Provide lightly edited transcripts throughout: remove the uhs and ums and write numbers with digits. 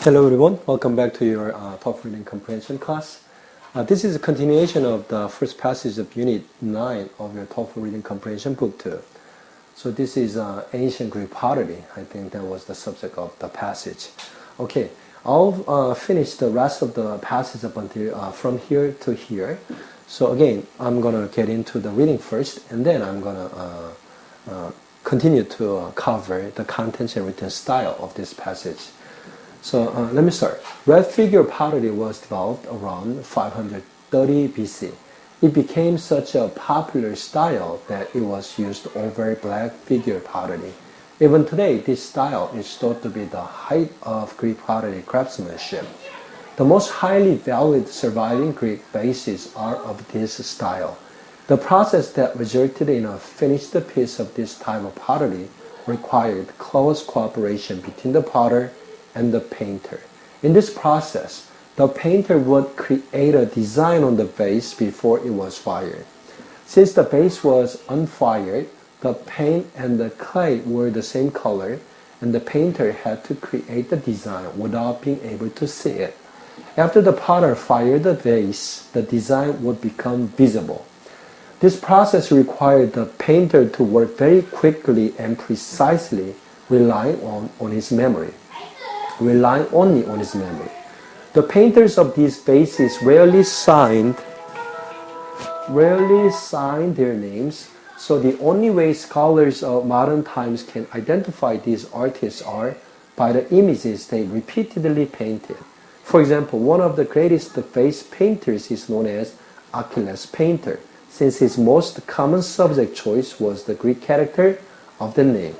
Hello everyone, welcome back to your TOEFL reading comprehension class. This is a continuation of the first passage of Unit 9 of your TOEFL reading comprehension book 2. So this is ancient Greek pottery. I think that was the subject of the passage. Okay, I'll finish the rest of the passage up until from here to here. So again, I'm going to get into the reading first, and then I'm going to continue to cover the contents and written style of this passage. So let me start. Red figure pottery was developed around 530 BC. It became such a popular style that it was used over black figure pottery. Even today, this style is thought to be the height of Greek pottery craftsmanship. The most highly valued surviving Greek vases are of this style. The process that resulted in a finished piece of this type of pottery required close cooperation between the potter and the painter. In this process, the painter would create a design on the vase before it was fired. Since the vase was unfired, the paint and the clay were the same color, and the painter had to create the design without being able to see it. After the potter fired the vase, the design would become visible. This process required the painter to work very quickly and precisely, relying only on his memory. The painters of these vases rarely signed their names, so the only way scholars of modern times can identify these artists are by the images they repeatedly painted. For example, one of the greatest vase painters is known as Achilles Painter, since his most common subject choice was the Greek character of the name.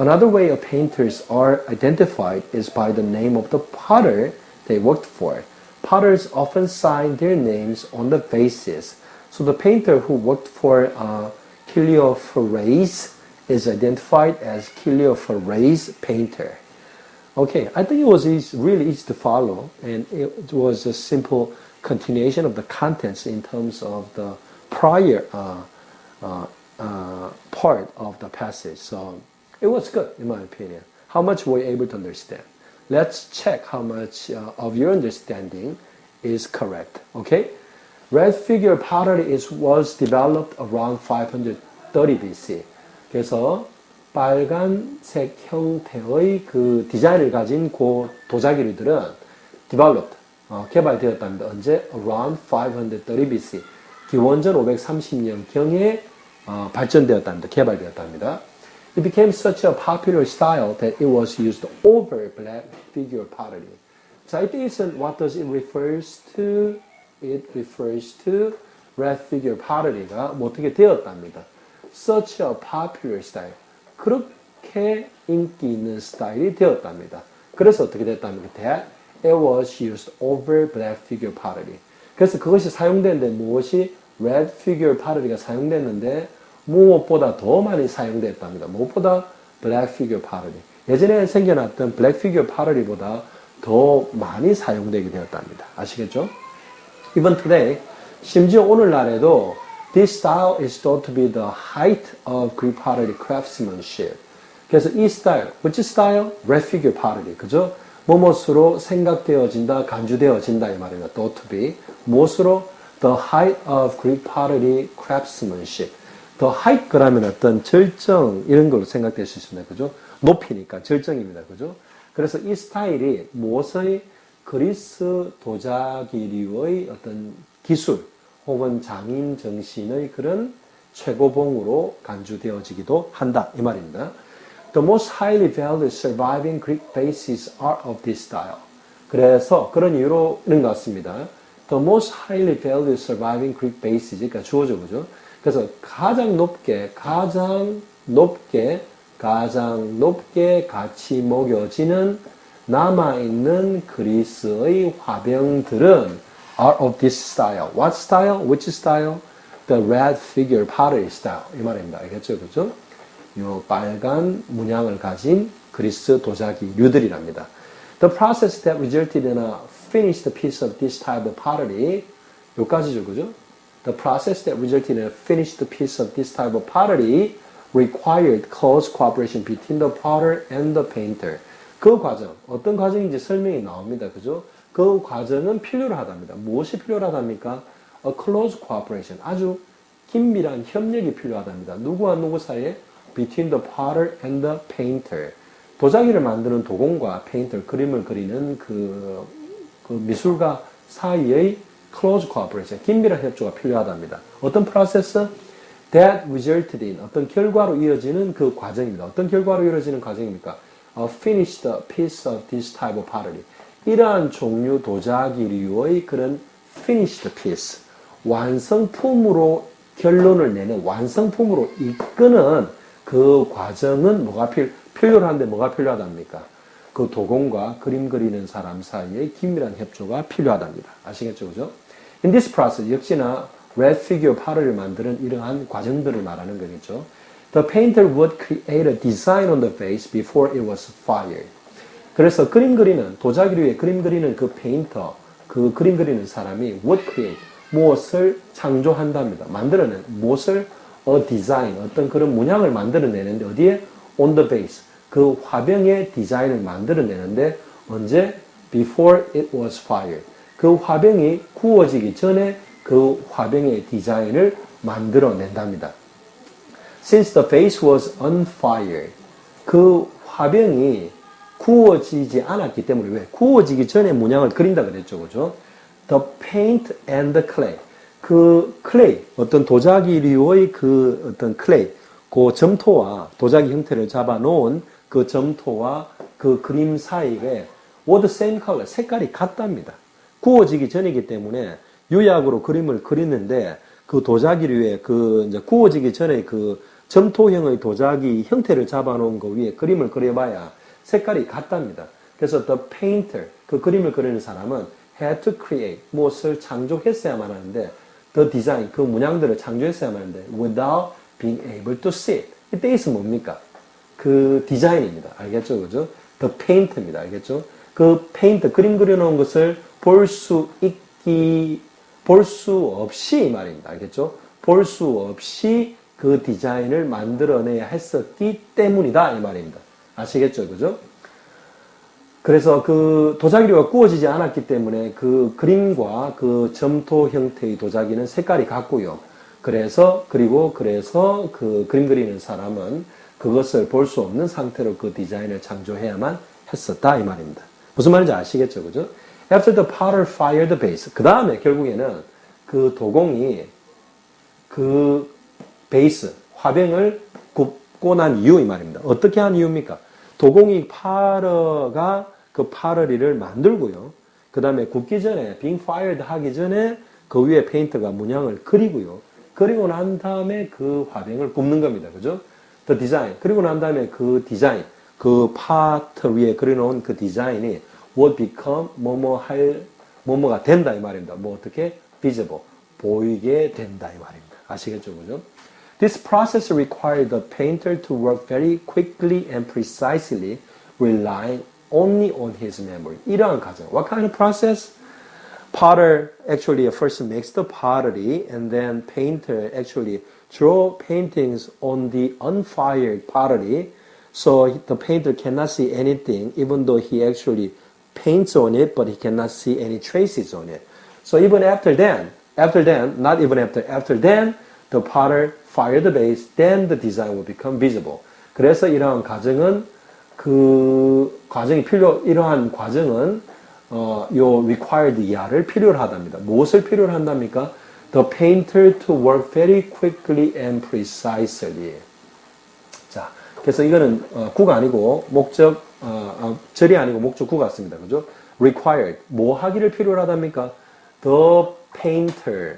Another way painters are identified is by the name of the potter they worked for. Potters often sign their names on the vases. So the painter who worked for Chiliophorais is identified as Chiliophorais painter. Okay, I think it was really easy to follow, and it was a simple continuation of the contents in terms of the prior part of the passage. So it was good, in my opinion. How much were you able to understand? Let's check how much of your understanding is correct. Okay? Red figure pottery was developed around 530 BC. 그래서 빨간색 형태의 그 디자인을 가진 그 도자기류들은 developed, 개발되었답니다. 언제? Around 530 BC. 기원전 530년경에 발전되었답니다. 개발되었답니다. It became such a popular style that it was used over black figure pottery. So I think what does it refers to? It refers to red figure pottery가 어떻게 되었답니다. Such a popular style. 그렇게 인기 있는 스타일이 되었답니다. 그래서 어떻게 됐답니까? That it was used over black figure pottery. 그래서 그것이 사용되는데 무엇이 red figure pottery가 사용됐는데 무엇보다 더 많이 사용됐답니다. 무엇보다 black figure pottery. 예전에 생겨났던 black figure pottery보다 더 많이 사용되게 되었답니다. 아시겠죠? Even today, 심지어 오늘날에도 this style is thought to be the height of Greek pottery craftsmanship. 그래서 이 스타일, which style? red figure pottery. 그죠? 무엇으로 생각되어진다, 간주되어진다 이 말입니다. thought to be. 무엇으로? The height of Greek pottery craftsmanship. 더 height 그러면 어떤 절정 이런 걸로 생각될 수 있습니다. 그죠? 높이니까 절정입니다. 그죠? 그래서 이 스타일이 무엇의 그리스 도자기류의 어떤 기술 혹은 장인 정신의 그런 최고봉으로 간주되어지기도 한다. 이 말입니다. The most highly valued surviving Greek vases are of this style. 그래서 그런 이유로 이런 것 같습니다. The most highly valued surviving Greek vases, 그러니까 주어죠. 그죠? 그래서 가장 높게 가치 먹여지는 남아있는 그리스의 화병들은 are of this style. What style? Which style? The red figure pottery style. 이 말입니다. 알겠죠? 그죠? 요 빨간 문양을 가진 그리스 도자기류들이랍니다. The process that resulted in a finished piece of this type of pottery. 요까지죠. 그죠? The process that resulted in a finished piece of this type of pottery required close cooperation between the potter and the painter. 그 과정, 어떤 과정인지 설명이 나옵니다. 그죠? 그 과정은 필요로 하답니다. 무엇이 필요로 하답니까? A close cooperation. 아주 긴밀한 협력이 필요하답니다. 누구와 누구 사이에? Between the potter and the painter. 도자기를 만드는 도공과 페인터, 그림을 그리는 그 미술가 사이의 close cooperation, 긴밀한 협조가 필요하답니다. 어떤 프로세스? That resulted in, 어떤 결과로 이어지는 그 과정입니다. 어떤 결과로 이어지는 과정입니까? A finished piece of this type of pottery. 이러한 종류 도자기류의 그런 finished piece, 완성품으로 결론을 내는, 완성품으로 이끄는 그 과정은 뭐가 필요로 한데 뭐가 필요하답니까? 그 도공과 그림 그리는 사람 사이의 긴밀한 협조가 필요하답니다. 아시겠죠? 그죠? In this process, 역시나 red figure pottery를 만드는 이러한 과정들을 말하는 거겠죠. The painter would create a design on the vase before it was fired. 그래서 그림 그리는, 도자기 위에 그림 그리는 그 페인터, 그 그림 그리는 사람이 would create, 무엇을 창조한답니다. 만들어낸, 무엇을 a design, 어떤 그런 문양을 만들어내는데 어디에? On the base. 그 화병의 디자인을 만들어내는데 언제? Before it was fired. 그 화병이 구워지기 전에 그 화병의 디자인을 만들어낸답니다. Since the vase was unfired. 그 화병이 구워지지 않았기 때문에 왜? 구워지기 전에 문양을 그린다 그랬죠. 그죠? The paint and the clay. 그 clay, 어떤 도자기류의 그 어떤 clay, 그 점토와 도자기 형태를 잡아놓은 그 점토와 그 그림 사이에 were the same color, 색깔이 같답니다. 구워지기 전이기 때문에 유약으로 그림을 그리는데 그 도자기류에 그 이제 구워지기 전에 그 점토형의 도자기 형태를 잡아놓은 거 위에 그림을 그려봐야 색깔이 같답니다. 그래서 the painter, 그 그림을 그리는 사람은 had to create, 무엇을 창조했어야만 하는데 the design, 그 문양들을 창조했어야만 하는데 without being able to see it. 이때 있으면 뭡니까? 그 디자인입니다. 알겠죠? 그죠? the paint입니다. 알겠죠? 그 페인트, 그림 그려놓은 것을 볼 수 없이 이 말입니다. 알겠죠? 볼 수 없이 그 디자인을 만들어내야 했었기 때문이다. 이 말입니다. 아시겠죠? 그죠? 그래서 그 도자기류가 구워지지 않았기 때문에 그 그림과 그 점토 형태의 도자기는 색깔이 같고요. 그래서 그 그림 그리는 사람은 그것을 볼 수 없는 상태로 그 디자인을 창조해야만 했었다. 이 말입니다. 무슨 말인지 아시겠죠? 그죠? After the potter fired the base. 그 다음에 결국에는 그 도공이 그 베이스, 화병을 굽고 난 이유 이 말입니다. 어떻게 한 이유입니까? 도공이 파러가 그 파러리를 만들고요. 그 다음에 굽기 전에, being fired 하기 전에 그 위에 페인터가 문양을 그리고요. 그리고 난 다음에 그 화병을 굽는 겁니다. 그죠? The design. 그리고 난 다음에 그 디자인, 그 파트 위에 그려놓은 그 디자인이 would become 뭐뭐가 된다 이 말입니다. 뭐 어떻게? visible. 보이게 된다 이 말입니다. 아시겠죠? 그죠? This process required the painter to work very quickly and precisely, relying only on his memory. 이러한 과정. What kind of process? Potter actually first makes the pottery, and then painter actually draw paintings on the unfired pottery, so the painter cannot see anything, even though he actually paints on it, but he cannot see any traces on it. So even after then, not even after then, the potter fired the base, then the design will become visible. 그래서 이러한 과정은 이러한 과정은 요 required 이하를 필요로 하답니다. 무엇을 필요로 한답니까? The painter to work very quickly and precisely. 자, 그래서 이거는 구가 아니고 목적, 절이 아니고 목적 구 같습니다. 그죠? required. 뭐 하기를 필요로 하답니까? The painter.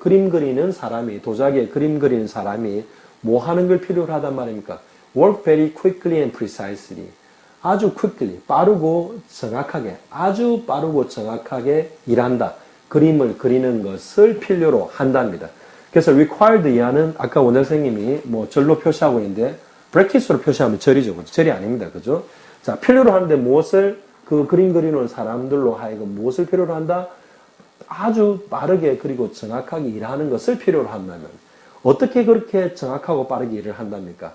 그림 그리는 사람이, 도자기에 그림 그리는 사람이 뭐 하는 걸 필요로 하단 말입니까? work very quickly and precisely. 아주 quickly, 빠르고 정확하게, 아주 빠르고 정확하게 일한다. 그림을 그리는 것을 필요로 한답니다. 그래서 required 이하는 아까 원장 선생님이 뭐 절로 표시하고 있는데 브래킷으로 표시하면 절이죠. 그죠? 절이 아닙니다. 그죠? 자, 필요로 하는데 무엇을 그 그림 그리는 사람들로 하여금 무엇을 필요로 한다? 아주 빠르게 그리고 정확하게 일하는 것을 필요로 한다면 어떻게 그렇게 정확하고 빠르게 일을 한답니까?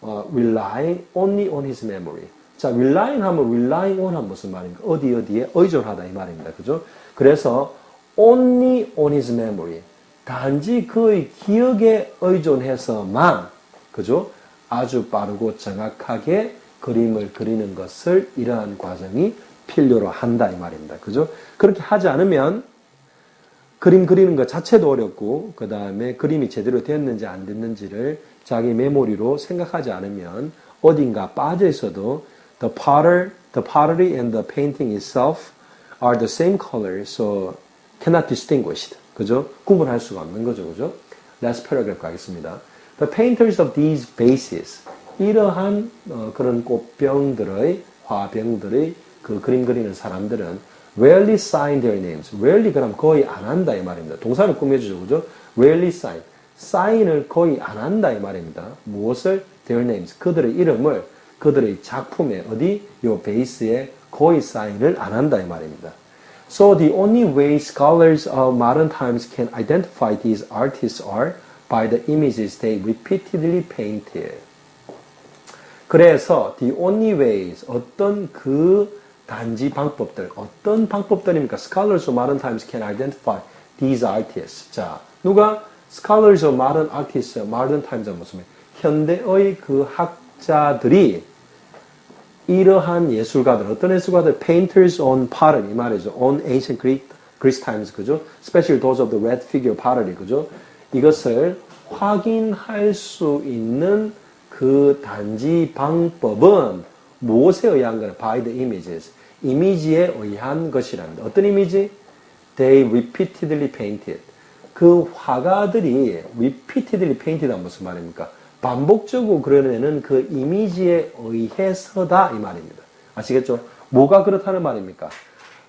Relying only on his memory. 자, relying 하면 relying on 하면 무슨 말입니까? 어디에 의존하다 이 말입니다. 그죠? 그래서 only on his memory. 단지 그의 기억에 의존해서만, 그죠? 아주 빠르고 정확하게 그림을 그리는 것을 이러한 과정이 필요로 한다 이 말입니다. 그죠? 그렇게 하지 않으면 그림 그리는 것 자체도 어렵고 그 다음에 그림이 제대로 됐는지 안 됐는지를 자기 메모리로 생각하지 않으면 어딘가 빠져 있어도 the pottery and the painting itself are the same color, so cannot distinguished. 그죠? 구분할 수가 없는 거죠. 그죠? Last paragraph 가겠습니다. The painters of these vases, 이러한 그런 꽃병들의 화병들의 그 그림 그리는 사람들은 rarely sign their names. rarely 그럼 거의 안 한다 이 말입니다. 동사를 꾸며주죠. 그죠? rarely sign. 사인을 거의 안 한다 이 말입니다. 무엇을? their names. 그들의 이름을 그들의 작품에 어디? 요 베이스에 거의 사인을 안 한다 이 말입니다. So the only way scholars of modern times can identify these artists are by the images they repeatedly painted. 그래서 the only ways, 어떤 그 단지 방법들, 어떤 방법들입니까? Scholars of modern times can identify these artists. 자, 누가 scholars of modern artists, modern times은 무슨 말? 현대의 그 학자들이 이러한 예술가들, 어떤 예술가들? Painters on pottery, 이 말이죠. On ancient Greece times, 그죠? Especially those of the red figure pottery, 그죠? 이것을 확인할 수 있는 그 단지 방법은 무엇에 의한 거냐? By the images. 이미지에 의한 것이랍니다. 어떤 이미지? They repeatedly painted. 그 화가들이 repeatedly painted 한 무슨 말입니까? 반복적으로 그려내는 그 이미지에 의해서다 이 말입니다. 아시겠죠? 뭐가 그렇다는 말입니까?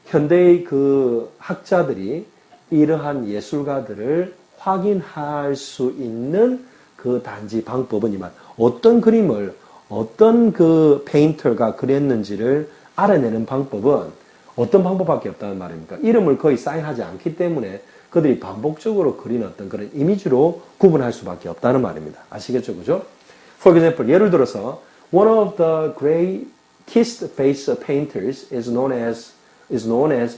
현대의 그 학자들이 이러한 예술가들을 확인할 수 있는 그 단지 방법은 이 말. 어떤 그림을 어떤 그 페인터가 그렸는지를 알아내는 방법은 어떤 방법밖에 없다는 말입니까? 이름을 거의 사인하지 않기 때문에 그들이 반복적으로 그린 어떤 그런 이미지로 구분할 수밖에 없다는 말입니다. 아시겠죠? 그죠? For example, 예를 들어서 one of the greatest face painters is known as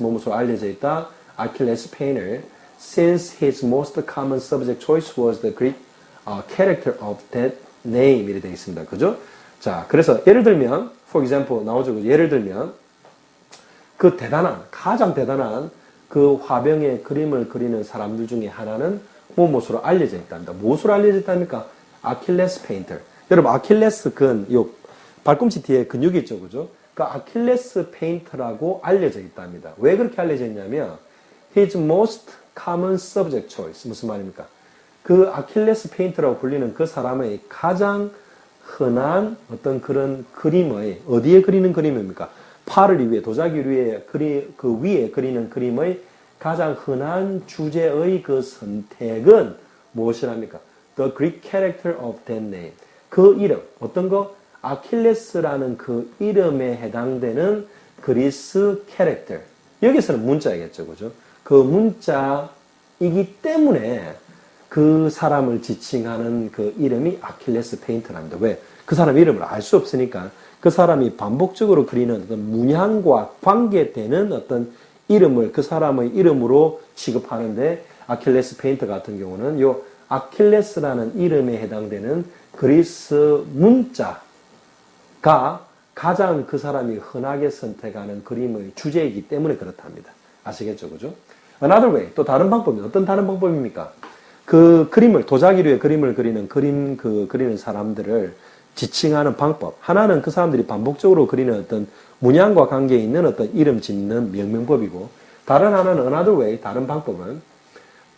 뭐뭐로 알려져 있다. Achilles painter, since his most common subject choice was the Greek character of that name 이렇게 되어 있습니다. 그죠? 자, 그래서 예를 들면 for example 나오죠. 예를 들면 그 가장 대단한 그 화병의 그림을 그리는 사람들 중에 하나는 무엇으로 알려져 있답니다. 무엇으로 알려져 있답니까? 아킬레스 페인터. 여러분 아킬레스 요 발꿈치 뒤에 근육이 있죠. 그죠? 그 아킬레스 페인터라고 알려져 있답니다. 왜 그렇게 알려져 있냐면 his most common subject choice. 무슨 말입니까? 그 아킬레스 페인터라고 불리는 그 사람의 가장 흔한 어떤 그런 그림의 어디에 그리는 그림입니까? 파를 위에 도자기 위에 그 위에 그리는 그림의 가장 흔한 주제의 그 선택은 무엇이랍니까? The Greek character of that name. 그 이름 어떤 거? 아킬레스라는 그 이름에 해당되는 그리스 캐릭터. 여기서는 문자이겠죠, 그죠? 그 문자이기 때문에 그 사람을 지칭하는 그 이름이 아킬레스 페인터랍니다. 왜? 그 사람 이름을 알 수 없으니까 그 사람이 반복적으로 그리는 어떤 문양과 관계되는 어떤 이름을 그 사람의 이름으로 취급하는데 아킬레스 페인터 같은 경우는 요 아킬레스라는 이름에 해당되는 그리스 문자가 가장 그 사람이 흔하게 선택하는 그림의 주제이기 때문에 그렇답니다. 아시겠죠? 그죠? Another way, 또 다른 방법이 어떤 다른 방법입니까? 그 그림을 도자기 위에 그림을 그리는 사람들을 지칭하는 방법. 하나는 그 사람들이 반복적으로 그리는 어떤 문양과 관계에 있는 어떤 이름 짓는 명명법이고, 다른 하나는 another way, 다른 방법은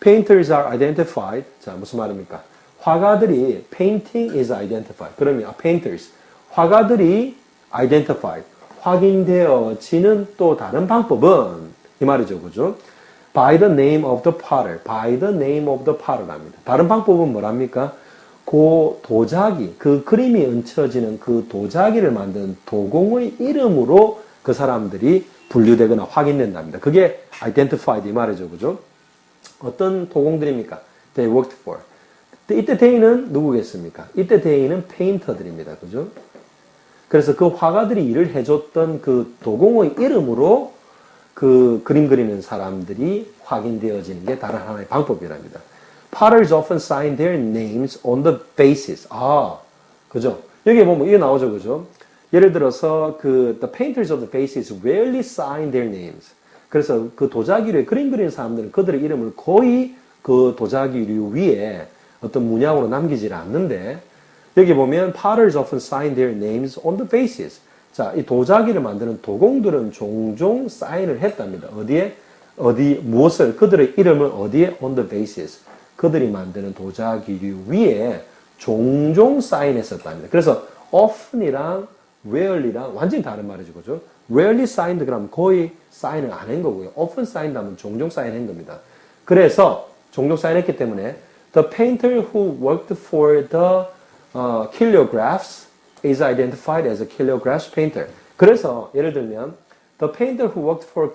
painters are identified. 자, 무슨 말입니까? 화가들이 painting is identified. 그러면 painters, 화가들이 identified, 확인되어지는 또 다른 방법은 이 말이죠, 그죠? By the name of the potter, by the name of the potter랍니다. 다른 방법은 뭐랍니까? 그 도자기, 그 그림이 얹혀지는 그 도자기를 만든 도공의 이름으로 그 사람들이 분류되거나 확인된답니다. 그게 identified 이 말이죠, 그죠? 어떤 도공들입니까? They worked for. 이때 they는 누구겠습니까? 이때 they는 페인터들입니다, 그죠? 그래서 그 화가들이 일을 해줬던 그 도공의 이름으로 그 그림 그리는 사람들이 확인되어지는 게 다른 하나의 방법이랍니다. Potters often sign their names on the vases. 그죠? 여기 보면 이게 나오죠, 그죠? 예를 들어서 the painters of the vases rarely sign their names. 그래서 그 도자기류에 그림 그리는 사람들은 그들의 이름을 거의 그 도자기류 위에 어떤 문양으로 남기질 않는데, 여기 보면 Potters often sign their names on the vases. 자, 이 도자기를 만드는 도공들은 종종 사인을 했답니다. 무엇을, 그들의 이름을 어디에? On the vases. 그들이 만드는 도자기류 위에 종종 사인했었답니다. 그래서 often이랑 rarely랑 완전히 다른 말이죠. 그죠? rarely signed 그러면 거의 사인을 안 한 거고요. often signed 하면 종종 사인한 겁니다. 그래서 종종 사인했기 때문에 the painter who worked for the kiliographs is identified as a kiliographs painter. 그래서 예를 들면 the painter who worked for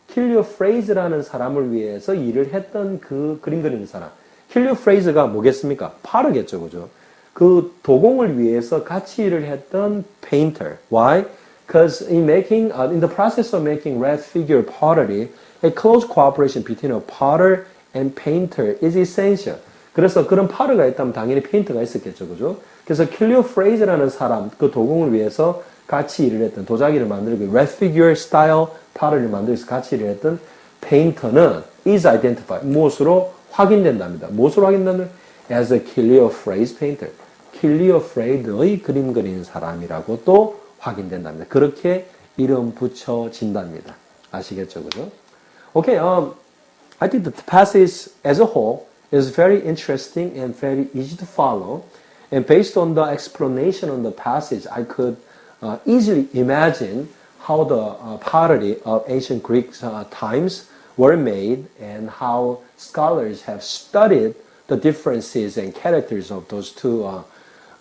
Killiophras라는 사람을 위해서 일을 했던 그 그림 그리는 사람. Killiophras가 뭐겠습니까? 파르겠죠, 그죠? 그 도공을 위해서 같이 일을 했던 painter. Why? Because in the process of making red figure pottery, a close cooperation between a potter and painter is essential. 그래서 그런 파르가 있다면 당연히 페인터가 있었겠죠, 그죠? 그래서 Killiophras라는 사람, 그 도공을 위해서 같이 일을 했던, 도자기를 만들고 red figure style pottery를 만들기 위해서 같이 일을 했던 페인터는 is identified. 무엇으로 확인된답니다. 무엇으로 확인된다면 as a Killiophrase painter. Killiophras의 그림 그리는 사람이라고 또 확인된답니다. 그렇게 이름 붙여진답니다. 아시겠죠, 그죠? Okay, I think the passage as a whole is very interesting and very easy to follow. And based on the explanation on the passage, I could easily imagine how the pottery of ancient Greek times were made and how scholars have studied the differences and characters of those two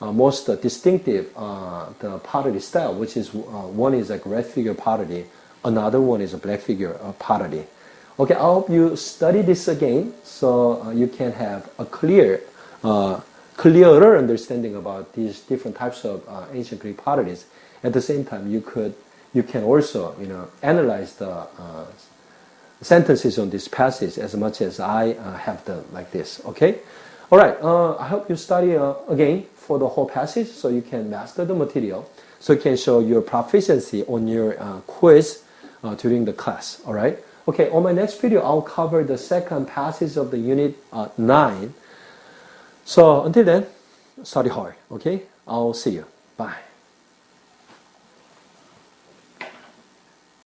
most distinctive the pottery style, which is one is like red figure pottery, another one is a black figure pottery. Okay, I hope you study this again so you can have a clearer understanding about these different types of ancient Greek potteries. At the same time, you can also analyze the sentences on this passage as much as I have done like this. Okay, all right. I hope you study again for the whole passage so you can master the material, so you can show your proficiency on your quiz during the class. All right. Okay, on my next video, I'll cover the second passage of the unit 9. So until then, study hard, okay? I'll see you. Bye.